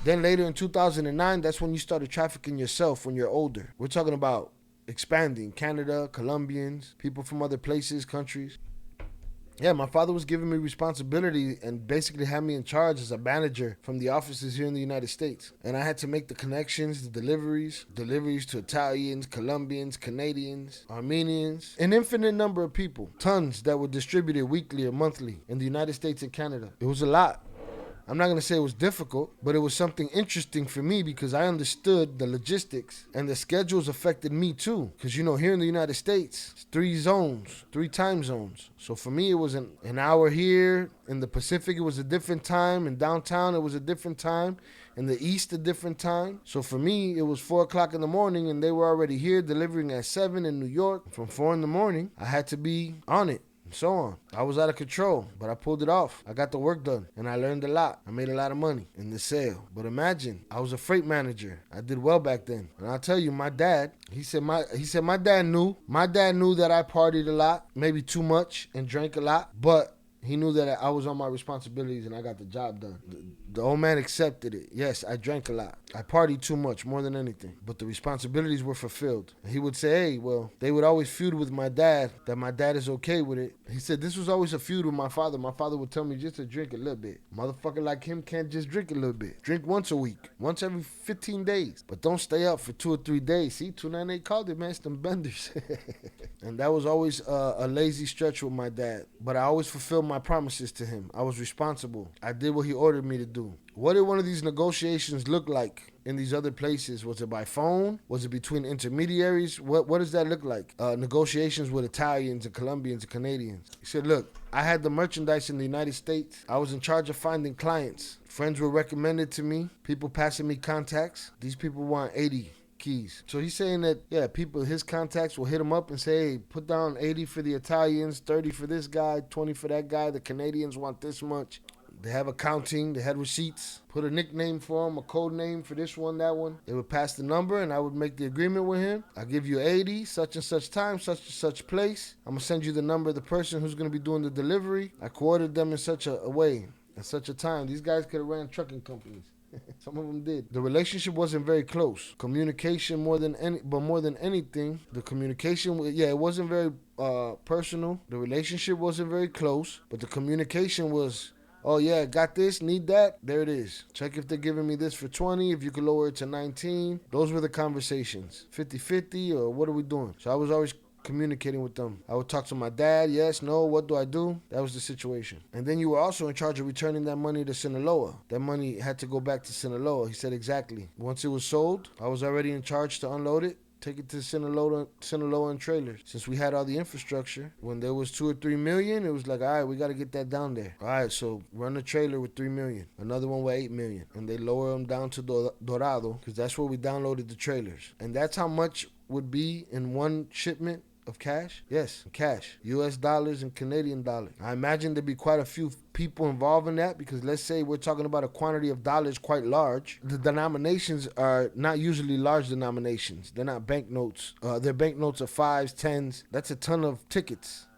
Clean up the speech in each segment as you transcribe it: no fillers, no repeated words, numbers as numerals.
Then later in 2009, that's when you started trafficking yourself when you're older. We're talking about expanding. Canada, Colombians, people from other places, countries. Yeah, my father was giving me responsibility and basically had me in charge as a manager from the offices here in the United States. And I had to make the connections, the deliveries to Italians, Colombians, Canadians, Armenians, an infinite number of people, tons that were distributed weekly or monthly in the United States and Canada. It was a lot. I'm not going to say it was difficult, but it was something interesting for me because I understood the logistics and the schedules affected me too. Because, you know, here in the United States, it's 3 time zones. So for me, it was an hour here. In the Pacific, it was a different time. In downtown, it was a different time. In the East, a different time. So for me, it was 4 o'clock in the morning and they were already here delivering at 7 in New York. From 4 in the morning, I had to be on it. And so on. I was out of control, but I pulled it off. I got the work done, and I learned a lot. I made a lot of money in the sale. But imagine, I was a freight manager. I did well back then. And I'll tell you, my dad, he said my dad knew. My dad knew that I partied a lot, maybe too much, and drank a lot. But he knew that I was on my responsibilities and I got the job done. The old man accepted it. Yes, I drank a lot. I partied too much, more than anything. But the responsibilities were fulfilled. And he would say, hey, well, they would always feud with my dad, that my dad is okay with it. He said this was always a feud with my father. My father would tell me just to drink a little bit. Motherfucker like him can't just drink a little bit. Drink once a week, once every 15 days. But don't stay up for 2 or 3 days. See, 298 called it, man. It's them benders. And that was always a lazy stretch with my dad. But I always fulfilled my promises to him. I was responsible. I did what he ordered me to do. What did one of these negotiations look like in these other places? Was it by phone? Was it between intermediaries? What does that look like? Negotiations with Italians and Colombians and Canadians. He said, look, I had the merchandise in the United States. I was in charge of finding clients. Friends were recommended to me. People passing me contacts. These people want 80 keys. So he's saying that, yeah, people, his contacts will hit him up and say, hey, put down 80 for the Italians, 30 for this guy, 20 for that guy. The Canadians want this much. They have accounting, they had receipts, put a nickname for him, a code name for this one, that one. They would pass the number and I would make the agreement with him. I give you 80, such and such time, such and such place. I'm going to send you the number of the person who's going to be doing the delivery. I coordinated them in such a way, at such a time. These guys could have ran trucking companies. Some of them did. The relationship wasn't very close. Communication more than anything, the communication, yeah, it wasn't very personal. The relationship wasn't very close, but the communication was, oh yeah, got this, need that, there it is. Check if they're giving me this for 20, if you could lower it to 19. Those were the conversations. 50-50 or what are we doing? So I was always communicating with them. I would talk to my dad, yes, no, what do I do? That was the situation. And then you were also in charge of returning that money to Sinaloa. That money had to go back to Sinaloa. He said exactly. Once it was sold, I was already in charge to unload it, take it to Sinaloa and trailers. Since we had all the infrastructure, when there was 2 or 3 million, it was like, all right, we got to get that down there. All right, so run a trailer with 3 million, another one with 8 million. And they lower them down to Dorado, because that's where we downloaded the trailers. And that's how much would be in one shipment of cash? Yes, cash. US dollars and Canadian dollars. I imagine there'd be quite a few people involved in that because let's say we're talking about a quantity of dollars quite large. The denominations are not usually large denominations. They're not banknotes. They're banknotes of 5s, 10s. That's a ton of tickets.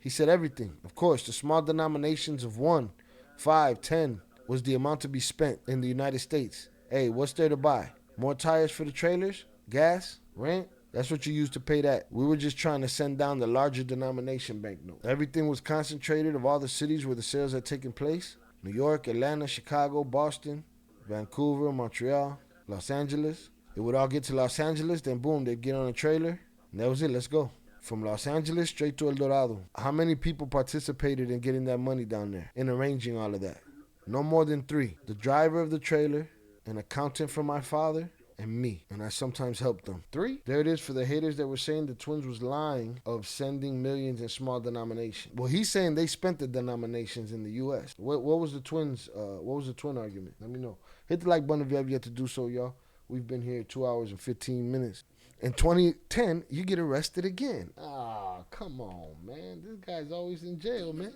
He said everything. Of course, the small denominations of 1, 5, 10 was the amount to be spent in the United States. Hey, what's there to buy? More tires for the trailers? Gas? Rent? That's what you use to pay that. We were just trying to send down the larger denomination banknote. Everything was concentrated of all the cities where the sales had taken place. New York, Atlanta, Chicago, Boston, Vancouver, Montreal, Los Angeles. It would all get to Los Angeles, then boom, they'd get on a trailer. And that was it, let's go. From Los Angeles straight to El Dorado. How many people participated in getting that money down there, in arranging all of that? No more than 3. The driver of the trailer, an accountant for my father, and me, and I sometimes helped them. 3? There it is for the haters that were saying the twins was lying of sending millions in small denominations. Well, he's saying they spent the denominations in the U.S. What was the twins? What was the twin argument? Let me know. Hit the like button if you have yet to do so, y'all. We've been here 2 hours and 15 minutes. In 2010, you get arrested again. Ah, come on, man. This guy's always in jail, man.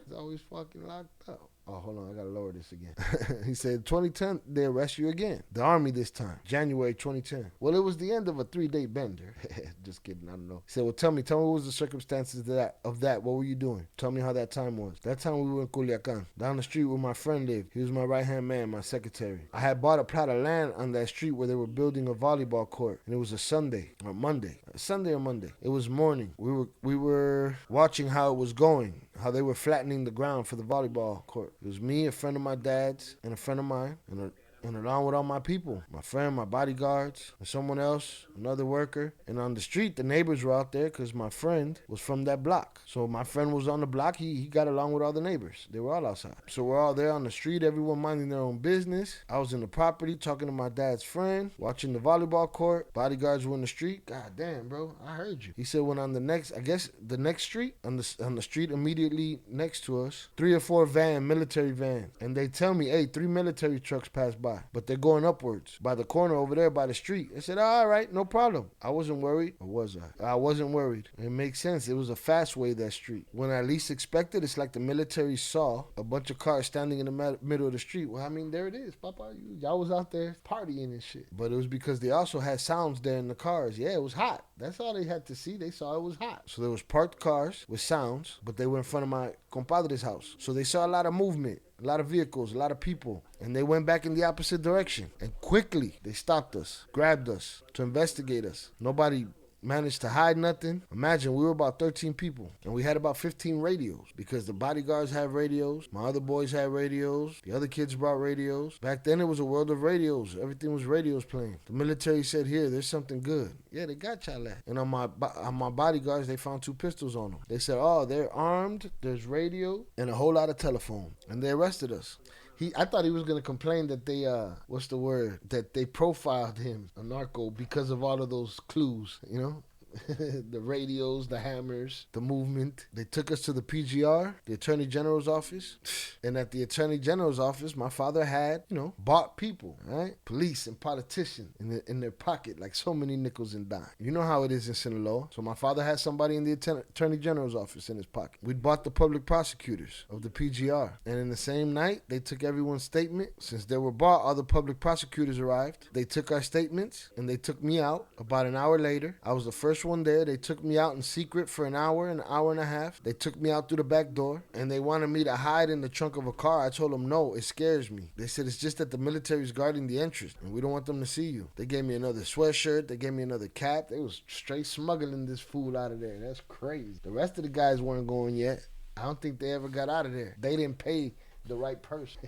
He's always fucking locked up. Oh, hold on, I gotta lower this again. He said 2010, they arrest you again. The Army this time, January 2010. Well, it was the end of a 3-day bender. Just kidding, I don't know. He said, well, tell me what was the circumstances of that? What were you doing? Tell me how that time was. That time we were in Culiacan, down the street where my friend lived. He was my right-hand man, my secretary. I had bought a plot of land on that street where they were building a volleyball court, and it was a Sunday or Monday. Sunday or Monday. It was morning. We were watching how it was going, how they were flattening the ground for the volleyball court. It was me, a friend of my dad's, and a friend of mine, and along with all my people, my friend, my bodyguards, and someone else, another worker. And on the street, the neighbors were out there because my friend was from that block. So my friend was on the block. He got along with all the neighbors. They were all outside. So we're all there on the street, everyone minding their own business. I was in the property talking to my dad's friend, watching the volleyball court. Bodyguards were in the street. God damn, bro, I heard you. He said when on the next, I guess the next street, on the street immediately next to us, 3 or 4 military vans. And they tell me, hey, 3 military trucks passed by. But they're going upwards by the corner over there by the street. I said, all right, no problem. I wasn't worried. Or was I? I wasn't worried. It makes sense. It was a fast way, that street. When I least expected, it's like the military saw a bunch of cars standing in the middle of the street. Well, I mean, there it is, Papa. Y'all was out there partying and shit. But it was because they also had sounds there in the cars. Yeah, it was hot. That's all they had to see. They saw it was hot. So there was parked cars with sounds, but they were in front of my compadre's house. So they saw a lot of movement. A lot of vehicles, a lot of people, and they went back in the opposite direction. And quickly, they stopped us, grabbed us to investigate us. Nobody managed to hide nothing. Imagine, we were about 13 people, and we had about 15 radios because the bodyguards had radios, my other boys had radios, the other kids brought radios. Back then, it was a world of radios. Everything was radios playing. The military said, here, there's something good. Yeah, they got y'all at. And on my bodyguards, they found 2 pistols on them. They said, oh, they're armed, there's radio, and a whole lot of telephone. And they arrested us. I thought he was going to complain that they, that they profiled him, a narco, because of all of those clues, you know? The radios, the hammers, the movement. They took us to the PGR, the Attorney General's office. And at the Attorney General's office, my father had, bought people, right? Police and politicians in their pocket, like so many nickels and dimes. You know how it is in Sinaloa. So my father had somebody in the Attorney General's office in his pocket. We'd bought the public prosecutors of the PGR. And in the same night, they took everyone's statement. Since they were bought, all the public prosecutors arrived. They took our statements and they took me out. About an hour later, I was the first one there. They took me out in secret for an hour and a half. They took me out through the back door and they wanted me to hide in the trunk of a car. I told them no, it scares me. They said it's just that the military is guarding the entrance and we don't want them to see you. They gave me another sweatshirt. They gave me another cap. They was straight smuggling this fool out of there. That's crazy. The rest of the guys weren't going yet. I don't think they ever got out of there. They didn't pay the right person.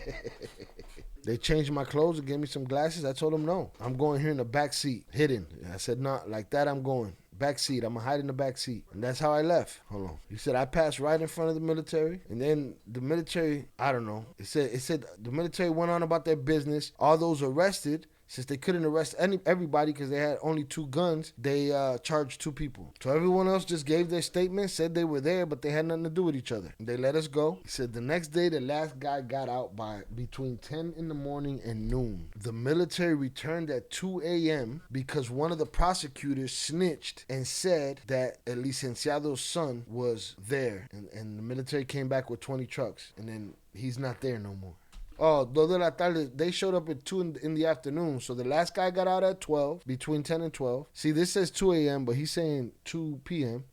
They changed my clothes and gave me some glasses. I told them no. I'm going here in the back seat, hidden. I said, no, like that I'm going. Back seat. I'm going to hide in the back seat. And that's how I left. Hold on. He said I passed right in front of the military. And then the military, I don't know. It said the military went on about their business. All those arrested, since they couldn't arrest everybody because they had only 2 guns, they charged 2 people. So everyone else just gave their statement, said they were there, but they had nothing to do with each other. They let us go. He said the next day, the last guy got out by between 10 in the morning and noon. The military returned at 2 a.m. because one of the prosecutors snitched and said that El Licenciado's son was there. And the military came back with 20 trucks. And then he's not there no more. Oh, 2 de la tarde, they showed up at 2 in the afternoon. So the last guy got out at 12, between 10 and 12. See, this says 2 a.m., but he's saying 2 p.m.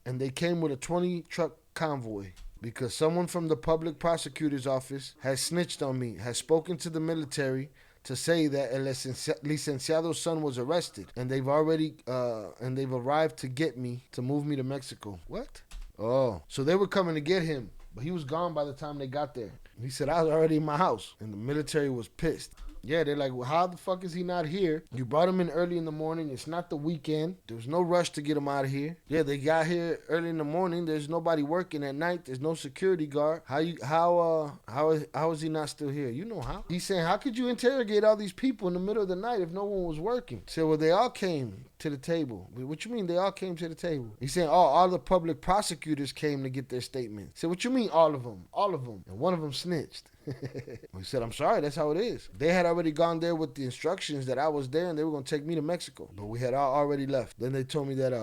And they came with a 20-truck convoy because someone from the public prosecutor's office has snitched on me, has spoken to the military to say that El Licenciado's son was arrested. And they've arrived to get me, to move me to Mexico. What? Oh, so they were coming to get him. But he was gone by the time they got there. He said, I was already in my house. And the military was pissed. Yeah, they're like, well, how the fuck is he not here? You brought him in early in the morning. It's not the weekend. There was no rush to get him out of here. Yeah, they got here early in the morning. There's nobody working at night. There's no security guard. How is he not still here? You know how. He's saying, how could you interrogate all these people in the middle of the night if no one was working? He said, well, they all came to the table. What you mean they all came to the table? He's saying, oh, all the public prosecutors came to get their statement. I said, what you mean all of them? All of them. And one of them snitched. He said, I'm sorry, that's how it is. They had already gone there with the instructions that I was there and they were going to take me to Mexico. But we had already left. Then they told me that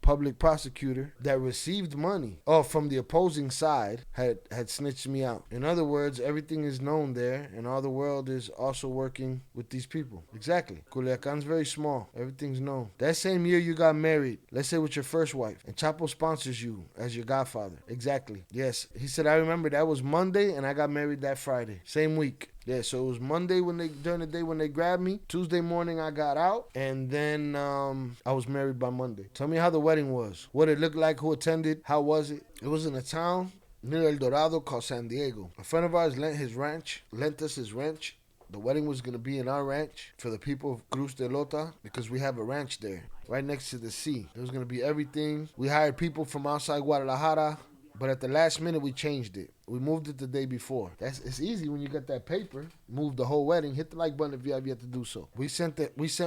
public prosecutor that received money from the opposing side had snitched me out. In other words, everything is known there, and all the world is also working with these people. Exactly. Culiacan's very small. Everything's known. That same year you got married, let's say with your first wife, and Chapo sponsors you as your godfather. Exactly. Yes. He said, I remember that was Monday, and I got married that Friday. Same week. Yeah, so it was Monday during the day when they grabbed me. Tuesday morning I got out, and then I was married by Monday. Tell me how the wedding was. What it looked like, who attended, how was it? It was in a town near El Dorado called San Diego. A friend of ours lent us his ranch. The wedding was going to be in our ranch for the people of Cruz de Lota because we have a ranch there right next to the sea. It was going to be everything. We hired people from outside Guadalajara, but at the last minute we changed it. We moved it the day before. It's easy when you get that paper. Move the whole wedding. Hit the like button if you have yet to do so. We sent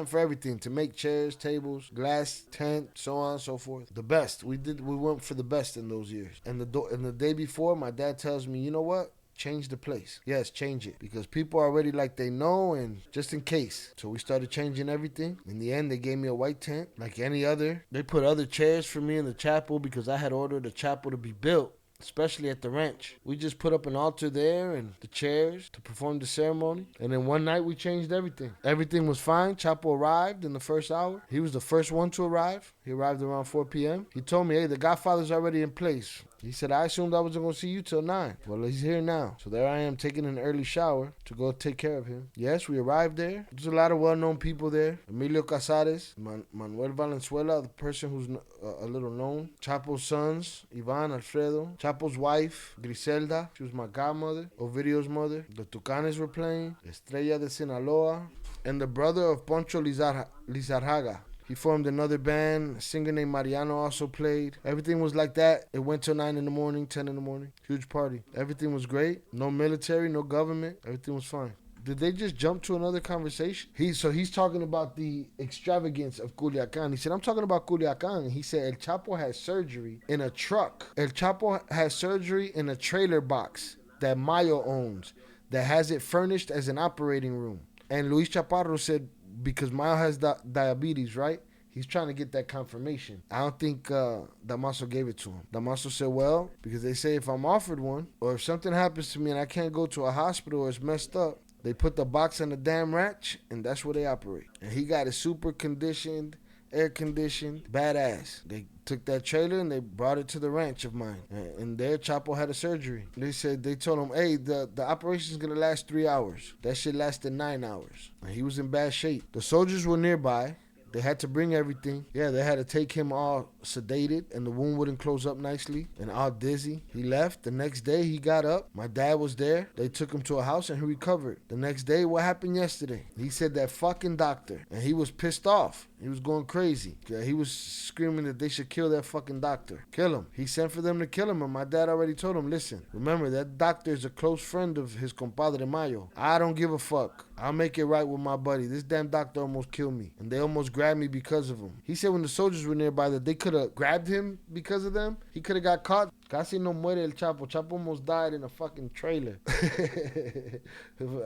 for everything to make chairs, tables, glass, tent, so on and so forth. The best. We went for the best in those years. And the day before, my dad tells me, you know what? Change the place. Yes, change it. Because people are already like they know, and just in case. So we started changing everything. In the end, they gave me a white tent like any other. They put other chairs for me in the chapel because I had ordered a chapel to be built, especially at the ranch. We just put up an altar there and the chairs to perform the ceremony. And then one night we changed everything. Everything was fine. Chapo arrived in the first hour. He was the first one to arrive. He arrived around 4 p.m. He told me, hey, the Godfather's already in place. He said, I assumed I wasn't going to see you till 9. Well, he's here now. So there I am taking an early shower to go take care of him. Yes, we arrived there. There's a lot of well-known people there. Emilio Casares, Manuel Valenzuela, the person who's a little known. Chapo's sons, Ivan, Alfredo. Chapo's wife, Griselda. She was my godmother. Ovidio's mother. The Tucanes were playing. Estrella de Sinaloa. And the brother of Poncho Lizarraga. He formed another band. A singer named Mariano also played. Everything was like that. It went till 9 in the morning, 10 in the morning. Huge party. Everything was great. No military, no government. Everything was fine. Did they just jump to another conversation? He's talking about the extravagance of Culiacan. He said, I'm talking about Culiacan. He said, El Chapo has surgery in a truck. El Chapo has surgery in a trailer box that Mayo owns that has it furnished as an operating room. And Luis Chaparro said, because Mayo has diabetes, right? He's trying to get that confirmation. I don't think Damaso gave it to him. Damaso said, well, because they say if I'm offered one, or if something happens to me and I can't go to a hospital or it's messed up, they put the box on the damn ranch, and that's where they operate. And he got it super conditioned, air conditioned, badass. They took that trailer and they brought it to the ranch of mine. And there, Chapo had a surgery. They told him, hey, the operation's gonna last 3 hours. That shit lasted 9 hours. And he was in bad shape. The soldiers were nearby. They had to bring everything. Yeah, they had to take him all sedated, and the wound wouldn't close up nicely, and all dizzy. He left. The next day, he got up. My dad was there. They took him to a house, and he recovered. The next day, what happened yesterday? He said that fucking doctor, and he was pissed off. He was going crazy. He was screaming that they should kill that fucking doctor. Kill him. He sent for them to kill him, and my dad already told him, listen, remember, that doctor is a close friend of his compadre Mayo. I don't give a fuck. I'll make it right with my buddy. This damn doctor almost killed me, and they almost grabbed me because of him. He said when the soldiers were nearby that they could have grabbed him because of them. He could have got caught. Casi no muere el Chapo. Chapo almost died in a fucking trailer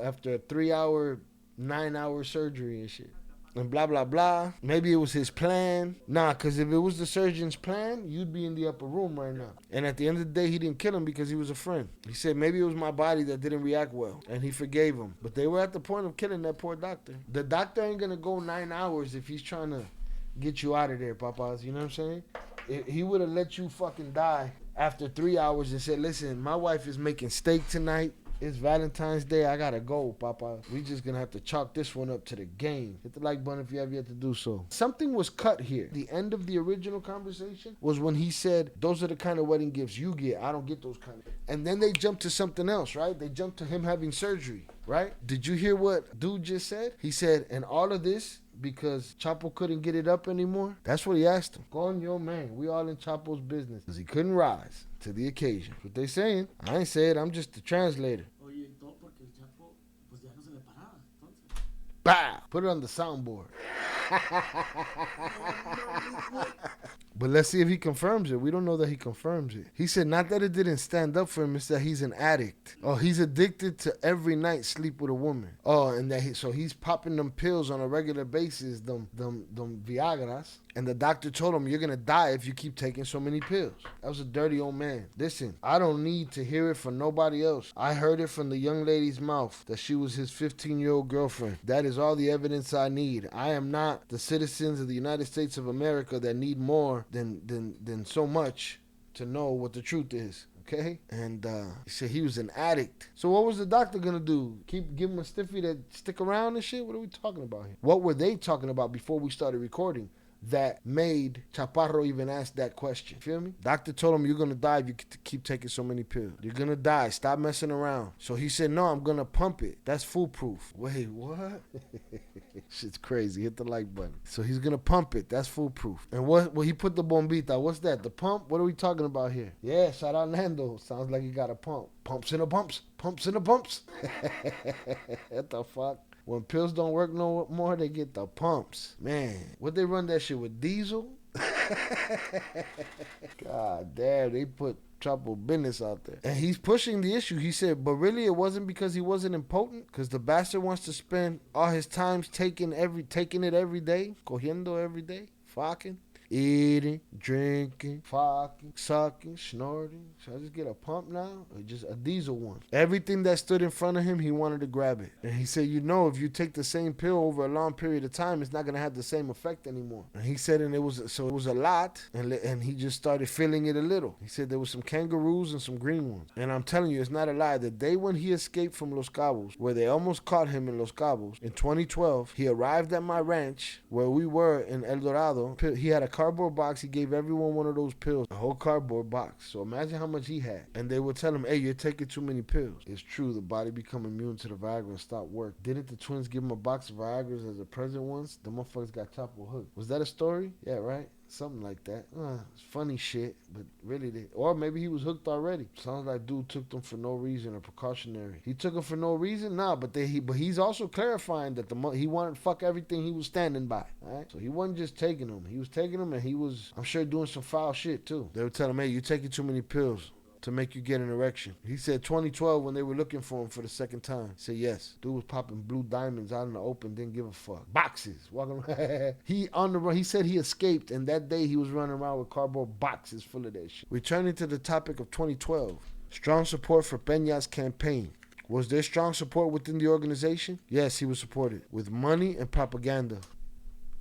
after a 3-hour, 9-hour surgery and shit. And blah, blah, blah. Maybe it was his plan. Nah, because if it was the surgeon's plan, you'd be in the upper room right now. And at the end of the day, he didn't kill him because he was a friend. He said maybe it was my body that didn't react well. And he forgave him. But they were at the point of killing that poor doctor. The doctor ain't going to go 9 hours if he's trying to get you out of there, papas. You know what I'm saying? He would have let you fucking die after 3 hours and said, listen, my wife is making steak tonight. It's Valentine's Day. I gotta go, Papa. We just gonna have to chalk this one up to the game. Hit the like button if you have yet to do so. Something was cut here. The end of the original conversation was when he said, those are the kind of wedding gifts you get. I don't get those kind of. And then they jumped to something else, right? They jumped to him having surgery, right? Did you hear what dude just said? He said, and all of this because Chapo couldn't get it up anymore? That's what he asked him. Coño, man, we all in Chapo's business. Because he couldn't rise to the occasion. What they saying? I ain't say it. I'm just the translator. Bah! Put it on the soundboard. But let's see if he confirms it. We don't know that he confirms it. He said not that it didn't stand up for him, it's that he's an addict. Oh, he's addicted to every night sleep with a woman. Oh, and that so he's popping them pills on a regular basis, them Viagras. And the doctor told him, you're going to die if you keep taking so many pills. That was a dirty old man. Listen, I don't need to hear it from nobody else. I heard it from the young lady's mouth that she was his 15-year-old girlfriend. That is all the evidence I need. I am not the citizens of the United States of America that need more than so much to know what the truth is. Okay? And he said he was an addict. So what was the doctor gonna do? Give him a stiffy that stick around and shit? What are we talking about here? What were they talking about before we started recording that made Chaparro even ask that question? Feel me? Doctor told him, you're gonna die if you keep taking so many pills. You're gonna die. Stop messing around. So he said, no, I'm gonna pump it. That's foolproof. Wait, what? Shit's crazy. Hit the like button. So he's gonna pump it. That's foolproof. And what? Well, he put the bombita. What's that? The pump? What are we talking about here? Yeah, shout out Nando. Sounds like he got a pump. Pumps in the pumps. Pumps in the pumps. What the fuck? When pills don't work no more, they get the pumps. Man, would they run that shit with diesel? God damn, they put Chapo business out there. And he's pushing the issue. He said, but really it wasn't because he wasn't impotent, because the bastard wants to spend all his time taking it every day, cogiendo every day, fucking. Eating, drinking, fucking, sucking, snorting. Should I just get a pump now? Or just a diesel one? Everything that stood in front of him, he wanted to grab it. And he said, if you take the same pill over a long period of time, it's not going to have the same effect anymore. And he said, it was a lot, and he just started feeling it a little. He said there was some kangaroos and some green ones. And I'm telling you, it's not a lie. The day when he escaped from Los Cabos, where they almost caught him in Los Cabos, in 2012, he arrived at my ranch, where we were in El Dorado. He had a cardboard box. He gave everyone one of those pills, a whole cardboard box. So imagine how much he had. And they would tell him, hey, you're taking too many pills. It's true, the body become immune to the Viagra and stop work. Didn't the twins give him a box of Viagras as a present once? The motherfuckers got Chapo hooked. Was that a story? Yeah, right? Something like that. It's funny shit, but really, or maybe he was hooked already. Sounds like dude took them for no reason or precautionary. He took them for no reason? Nah, but he's also clarifying that he wanted to fuck everything he was standing by. All right? So he wasn't just taking them. He was taking them, and he was, I'm sure, doing some foul shit too. They would tell him, hey, you're taking too many pills to make you get an erection. He said 2012 when they were looking for him for the second time. He said yes. Dude was popping blue diamonds out in the open, didn't give a fuck. Boxes. Walking around. He on the run. He said he escaped, and that day he was running around with cardboard boxes full of that shit. Returning to the topic of 2012. Strong support for Peña's campaign. Was there strong support within the organization? Yes, he was supported with money and propaganda.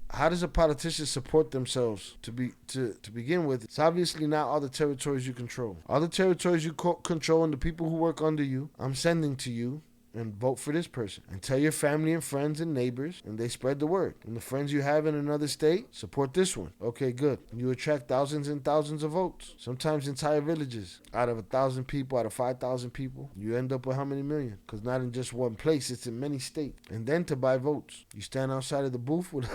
How does a politician support themselves? To begin with, it's obviously not all the territories you control. All the territories you control and the people who work under you, I'm sending to you, and vote for this person. And tell your family and friends and neighbors, and they spread the word. And the friends you have in another state, support this one. Okay, good. You attract thousands and thousands of votes. Sometimes entire villages. Out of 1,000 people, out of 5,000 people, you end up with how many million? Because not in just one place, it's in many states. And then to buy votes. You stand outside of the booth with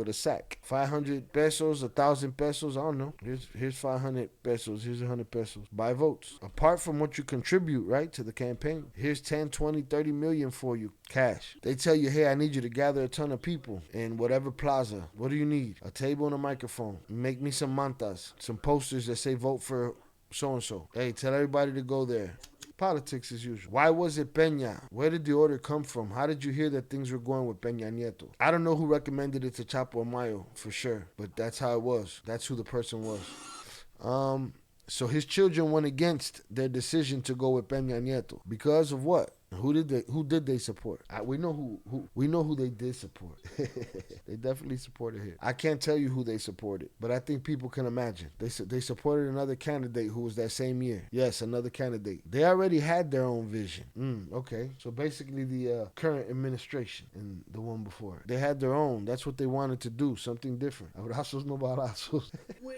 a sack. 500 pesos, 1,000 pesos, I don't know. Here's 500 pesos, here's 100 pesos. Buy votes. Apart from what you contribute, right, to the campaign. Here's 10, 20, 30 million for you, cash. They tell you, hey, I need you to gather a ton of people in whatever plaza. What do you need? A table and a microphone. Make me some mantas, some posters that say vote for so-and-so. Hey, tell everybody to go there. Politics as usual. Why was it Peña? Where did the order come from? How did you hear that things were going with Peña Nieto? I don't know who recommended it to Chapo Mayo for sure, but that's how it was. That's who the person was. So his children went against their decision to go with Peña Nieto. Because of what? Who did they support? We know who they did support. They definitely supported him. I can't tell you who they supported, but I think people can imagine. They supported another candidate who was that same year. Yes, another candidate. They already had their own vision. Okay. So basically the current administration and the one before. They had their own. That's what they wanted to do, something different. Abrazos no balazos.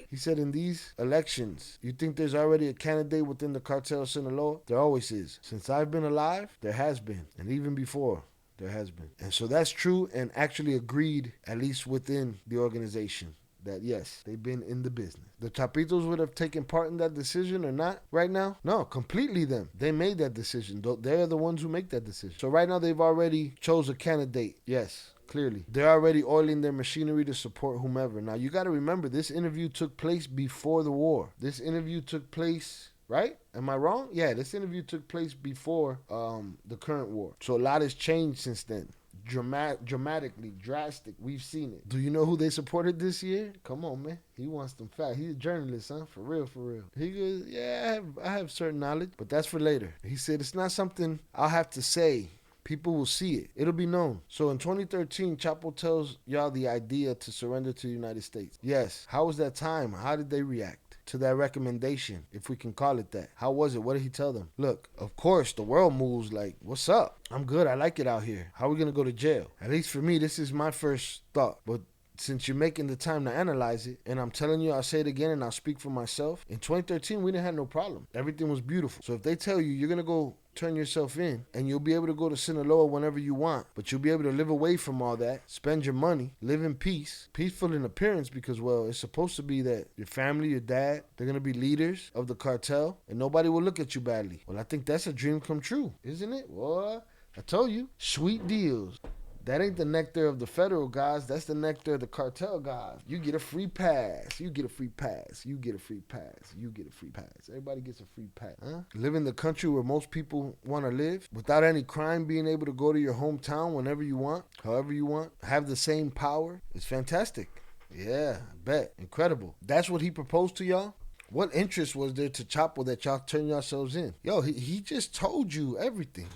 He said in these elections, you think there's already a candidate within the Cartel of Sinaloa? There always is. Since I've been alive, there has been. And even before, there has been. And so that's true and actually agreed, at least within the organization. that yes, they've been in the business. The Chapitos would have taken part in that decision or not right now? No, completely them. They made that decision. They're the ones who make that decision. So right now they've already chose a candidate. Yes. Clearly, they're already oiling their machinery to support whomever. Now, you got to remember, this interview took place before the war. This interview took place, right? Am I wrong? Yeah, this interview took place before the current war. So a lot has changed since then. Dramatically, drastic. We've seen it. Do you know who they supported this year? Come on, man. He wants them facts. He's a journalist, huh? For real, for real. He goes, yeah, I have certain knowledge, but that's for later. He said, it's not something I'll have to say. People will see it. It'll be known. So in 2013, Chapo tells y'all the idea to surrender to the United States. Yes. How was that time? How did they react to that recommendation, if we can call it that? How was it? What did he tell them? Look, of course, the world moves like, what's up? I'm good. I like it out here. How are we going to go to jail? At least for me, this is my first thought. But since you're making the time to analyze it, and I'm telling you, I'll say it again and I'll speak for myself. In 2013, we didn't have no problem. Everything was beautiful. So if they tell you you're going to go turn yourself in and you'll be able to go to Sinaloa whenever you want, but you'll be able to live away from all that, spend your money, live in peace, peaceful in appearance, because, well, it's supposed to be that your family, your dad, they're going to be leaders of the cartel and nobody will look at you badly. Well, I think that's a dream come true, isn't it? What? I told you, sweet deals. That ain't the nectar of the federal guys. That's the nectar of the cartel guys. You get a free pass. You get a free pass. You get a free pass. You get a free pass. Everybody gets a free pass. Huh? Live in the country where most people want to live without any crime, being able to go to your hometown whenever you want, however you want, have the same power. It's fantastic. Yeah, I bet. Incredible. That's what he proposed to y'all? What interest was there to Chapo that y'all turn yourselves in? Yo, he just told you everything.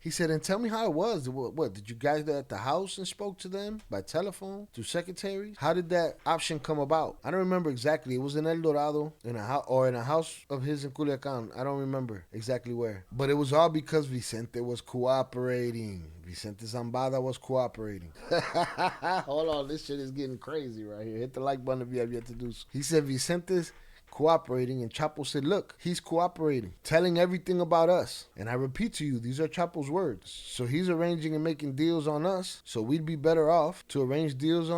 He said, and tell me how it was. What, did you guys go at the house and spoke to them by telephone, through secretaries? How did that option come about? I don't remember exactly. It was in El Dorado, in a house of his in Culiacan. I don't remember exactly where. But it was all because Vicente was cooperating. Vicente Zambada was cooperating. Hold on, this shit is getting crazy right here. Hit the like button if you have yet to do so. He said Vicente's cooperating, and Chapo said, look, he's cooperating, telling everything about us. And I repeat to you, these are Chapo's words. So he's arranging and making deals on us, so we'd be better off to arrange deals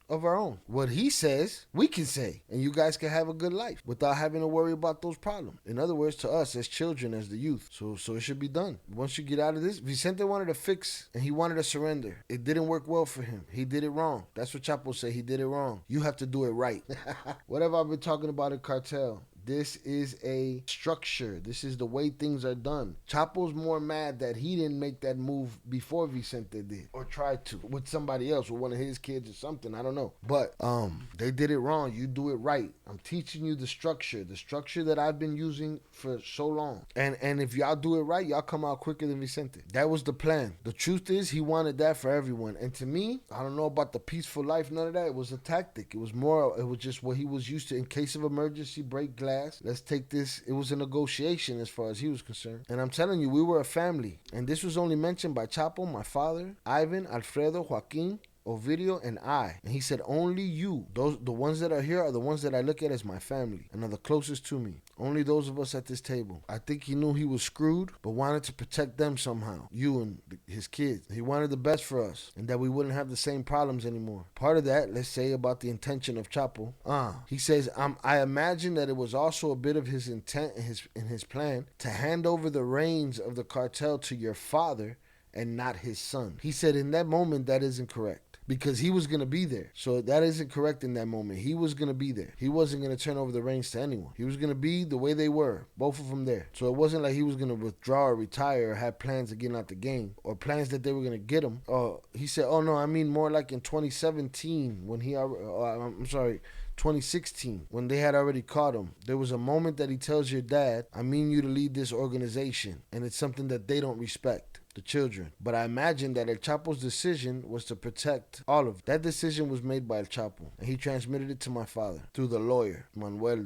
of our own. What he says, we can say, and you guys can have a good life without having to worry about those problems. In other words, to us as children, as the youth. So it should be done. Once you get out of this, Vicente wanted to fix and he wanted to surrender. It didn't work well for him. He did it wrong. That's what Chapo said. He did it wrong. You have to do it right. What have I been talking about in Cartel? This is a structure. This is the way things are done. Chapo's more mad that he didn't make that move before Vicente did, or tried to, with somebody else, with one of his kids or something. I don't know. But they did it wrong. You do it right. I'm teaching you the structure that I've been using for so long. And if y'all do it right, y'all come out quicker than Vicente. That was the plan. The truth is, he wanted that for everyone. And to me, I don't know about the peaceful life, none of that. It was a tactic. It was just what he was used to. In case of emergency, break glass. Let's take this. It was a negotiation as far as he was concerned. And I'm telling you, we were a family. And this was only mentioned by Chapo, my father, Ivan, Alfredo, Joaquin, Ovidio, and I. And he said, only you, the ones that are here are the ones that I look at as my family and are the closest to me. Only those of us at this table. I think he knew he was screwed, but wanted to protect them somehow. You and his kids. He wanted the best for us and that we wouldn't have the same problems anymore. Part of that, let's say about the intention of Chapo. He says, I imagine that it was also a bit of his intent in his plan to hand over the reins of the cartel to your father and not his son. He said in that moment that isn't correct. Because he was going to be there. So that isn't correct in that moment. He was going to be there. He wasn't going to turn over the reins to anyone. He was going to be the way they were. Both of them there. So it wasn't like he was going to withdraw or retire or have plans of getting out the game. Or plans that they were going to get him. He said, oh no, I mean more like in 2017 when 2016, when they had already caught him. There was a moment that he tells your dad, I mean you to lead this organization. And it's something that they don't respect. The children. But I imagine that El Chapo's decision was to protect all of it. That decision was made by El Chapo, and he transmitted it to my father through the lawyer, Manuel,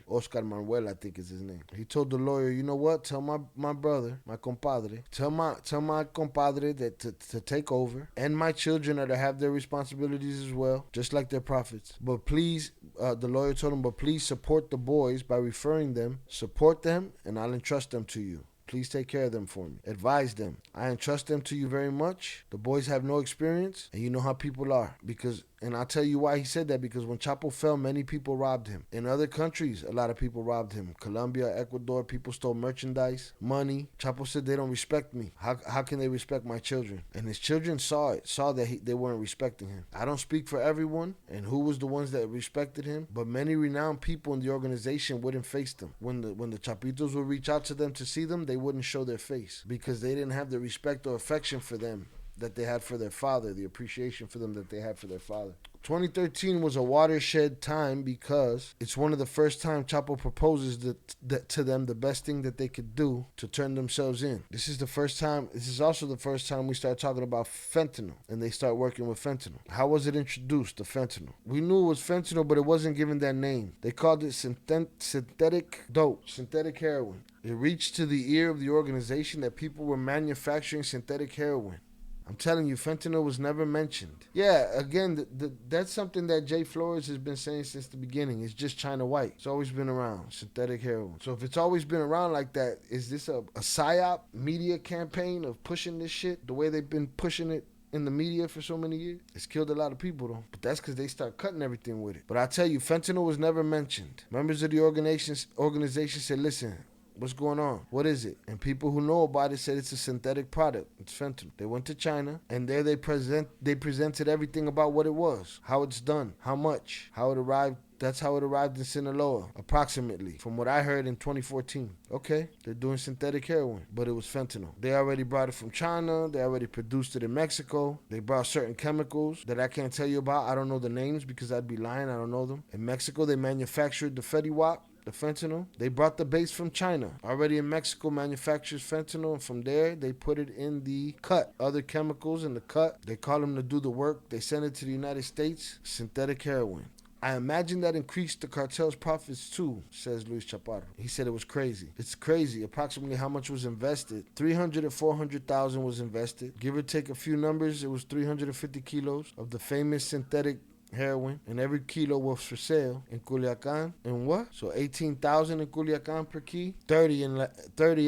Oscar Manuel, I think is his name. He told the lawyer, you know what, tell my brother, my compadre, tell my compadre that to take over, and my children are to have their responsibilities as well, just like their prophets. But please, the lawyer told him, but please support the boys by referring them, support them, and I'll entrust them to you. Please take care of them for me. Advise them. I entrust them to you very much. The boys have no experience, and you know how people are. Because And I'll tell you why he said that, because when Chapo fell, many people robbed him. In other countries, a lot of people robbed him. Colombia, Ecuador, people stole merchandise, money. Chapo said, they don't respect me. How can they respect my children? And his children saw that they weren't respecting him. I don't speak for everyone and who was the ones that respected him, but many renowned people in the organization wouldn't face them. When the Chapitos would reach out to them to see them, they wouldn't show their face because they didn't have the respect or affection for them that they had for their father, the appreciation for them that they had for their father. 2013 was a watershed time because it's one of the first time Chapo proposes to them the best thing that they could do to turn themselves in. This is also the first time we start talking about fentanyl and they start working with fentanyl. How was it introduced, the fentanyl? We knew it was fentanyl, but it wasn't given that name. They called it synthetic dope, synthetic heroin. It reached to the ear of the organization that people were manufacturing synthetic heroin. I'm telling you, fentanyl was never mentioned. Yeah, again, that's something that Jay Flores has been saying since the beginning. It's just China white. It's always been around, synthetic heroin. So if it's always been around like that, is this a PSYOP media campaign of pushing this shit the way they've been pushing it in the media for so many years? It's killed a lot of people though, but that's because they start cutting everything with it. But I tell you, fentanyl was never mentioned. Members of the organization said, listen, what's going on? What is it? And people who know about it said it's a synthetic product. It's fentanyl. They went to China, and there they presented everything about what it was, how it's done, how much, how it arrived. That's how it arrived in Sinaloa, approximately, from what I heard in 2014. Okay, they're doing synthetic heroin, but it was fentanyl. They already brought it from China. They already produced it in Mexico. They brought certain chemicals that I can't tell you about. I don't know the names because I'd be lying. I don't know them. In Mexico, they manufactured the Fetty the fentanyl. They brought the base from China. Already in Mexico manufactures fentanyl, and from there they put it in the cut. Other chemicals in the cut. They call them to do the work. They send it to the United States. Synthetic heroin. I imagine that increased the cartel's profits too, says Luis Chaparro. He said it was crazy. It's crazy. Approximately how much was invested? 300 or 400,000 was invested. Give or take a few numbers, it was 350 kilos of the famous synthetic heroin, and every kilo was for sale in Culiacan. And what? So 18,000 in Culiacan per key, 30 in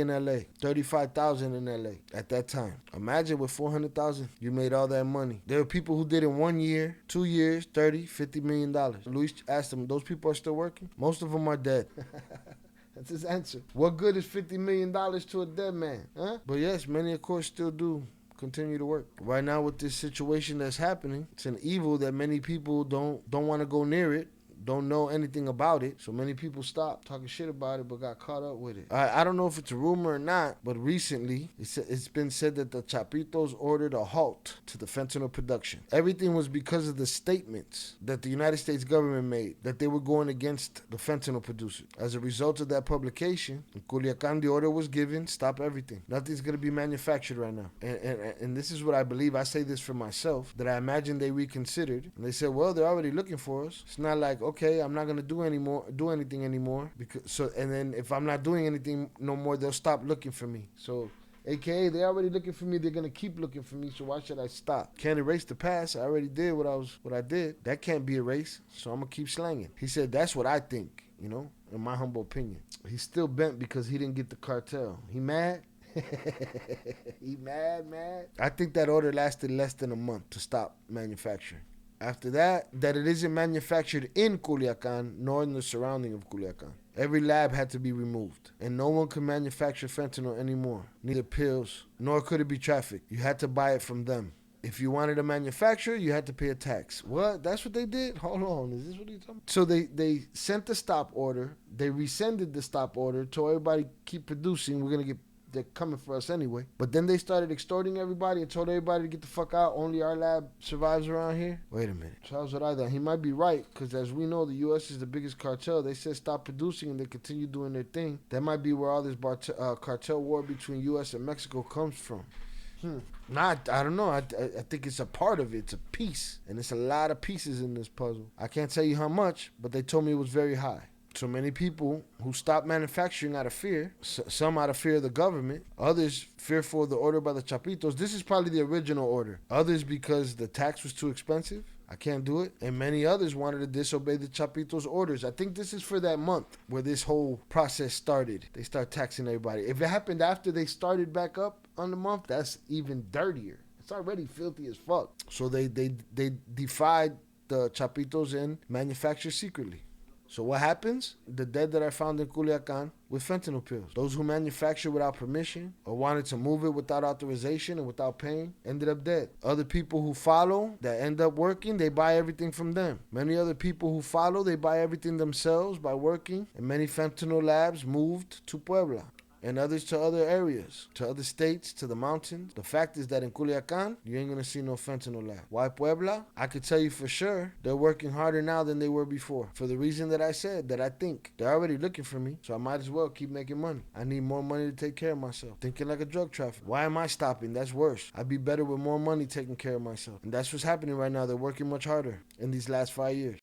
LA, 35,000 in LA at that time. Imagine with 400,000, you made all that money. There were people who did it 1 year, 2 years, 30, $50 million. Luis asked them, those people are still working? Most of them are dead. That's his answer. What good is $50 million to a dead man? Huh? But yes, many of course still do continue to work. Right now with this situation that's happening, it's an evil that many people don't want to go near it, don't know anything about it. So many people stopped talking shit about it but got caught up with it. I don't know if it's a rumor or not, but recently it's been said that the Chapitos ordered a halt to the fentanyl production. Everything was because of the statements that the United States government made that they were going against the fentanyl producers. As a result of that publication, in Culiacan, the order was given, stop everything. Nothing's going to be manufactured right now. And this is what I believe. I say this for myself, that I imagine they reconsidered. And they said, well, they're already looking for us. It's not like, okay, I'm not gonna do anything anymore, and then if I'm not doing anything no more, they'll stop looking for me. So, AKA, they're already looking for me. They're gonna keep looking for me. So why should I stop? Can't erase the past. I already did what I did. That can't be erased. So I'm gonna keep slanging. He said that's what I think. In my humble opinion, he's still bent because he didn't get the cartel. He mad. He mad. I think that order lasted less than a month to stop manufacturing. After that it isn't manufactured in Culiacan nor in the surrounding of Culiacan. Every lab had to be removed, and no one could manufacture fentanyl anymore. Neither pills, nor could it be trafficked. You had to buy it from them. If you wanted to manufacture, you had to pay a tax. What? That's what they did? Hold on. Is this what you're talking about? So they sent the stop order. They rescinded the stop order. Told everybody, keep producing. They're coming for us anyway. But then they started extorting everybody and told everybody to get the fuck out. Only our lab survives around here. Wait a minute. Charles Zoraida, he might be right, because as we know, the U.S. is the biggest cartel. They said stop producing and they continue doing their thing. That might be where all this cartel war between U.S. and Mexico comes from. I don't know. I think it's a part of it. It's a piece. And it's a lot of pieces in this puzzle. I can't tell you how much, but they told me it was very high. So many people who stopped manufacturing out of fear, some out of fear of the government, others fearful of the order by the Chapitos. This is probably the original order. Others because the tax was too expensive. I can't do it. And many others wanted to disobey the Chapitos' orders. I think this is for that month where this whole process started. They start taxing everybody. If it happened after they started back up on the month, that's even dirtier. It's already filthy as fuck. So they defied the Chapitos and manufacture secretly. So what happens? The dead that I found in Culiacan with fentanyl pills. Those who manufactured without permission or wanted to move it without authorization and without paying ended up dead. Other people who follow that end up working, they buy everything from them. Many other people who follow, they buy everything themselves by working. And many fentanyl labs moved to Puebla, and others to other areas, to other states, to the mountains. The fact is that in Culiacan, you ain't gonna see no fentanyl lab. Why Puebla? I could tell you for sure, they're working harder now than they were before. For the reason that I said, that I think. They're already looking for me, so I might as well keep making money. I need more money to take care of myself. Thinking like a drug trafficker. Why am I stopping? That's worse. I'd be better with more money taking care of myself. And that's what's happening right now. They're working much harder in these last 5 years.